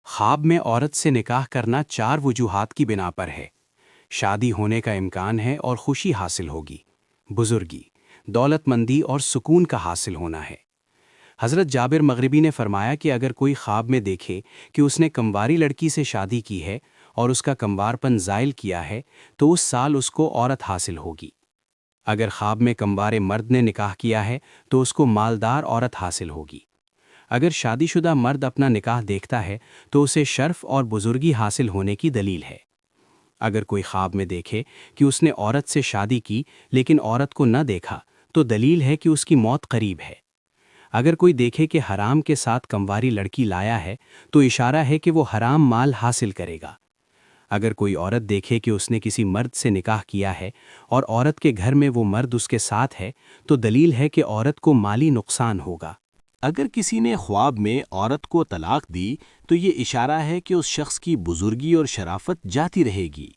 خواب میں عورت سے نکاح کرنا 4 وجوہات کی بنا پر ہے۔ شادی ہونے کا امکان ہے اور خوشی حاصل ہوگی، بزرگی، دولت مندی اور سکون کا حاصل ہونا ہے۔ حضرت جابر مغربی نے فرمایا کہ اگر کوئی خواب میں دیکھے کہ اس نے کمواری لڑکی سے شادی کی ہے اور اس کا کموارپن زائل کیا ہے تو اس سال اس کو عورت حاصل ہوگی۔ اگر خواب میں کموارے مرد نے نکاح کیا ہے تو اس کو مالدار عورت حاصل ہوگی۔ اگر شادی شدہ مرد اپنا نکاح دیکھتا ہے تو اسے شرف اور بزرگی حاصل ہونے کی دلیل ہے۔ اگر کوئی خواب میں دیکھے کہ اس نے عورت سے شادی کی لیکن عورت کو نہ دیکھا تو دلیل ہے کہ اس کی موت قریب ہے۔ اگر کوئی دیکھے کہ حرام کے ساتھ کمواری لڑکی لایا ہے تو اشارہ ہے کہ وہ حرام مال حاصل کرے گا۔ اگر کوئی عورت دیکھے کہ اس نے کسی مرد سے نکاح کیا ہے اور عورت کے گھر میں وہ مرد اس کے ساتھ ہے تو دلیل ہے کہ عورت کو مالی نقصان ہوگا۔ اگر کسی نے خواب میں عورت کو طلاق دی تو یہ اشارہ ہے کہ اس شخص کی بزرگی اور شرافت جاتی رہے گی۔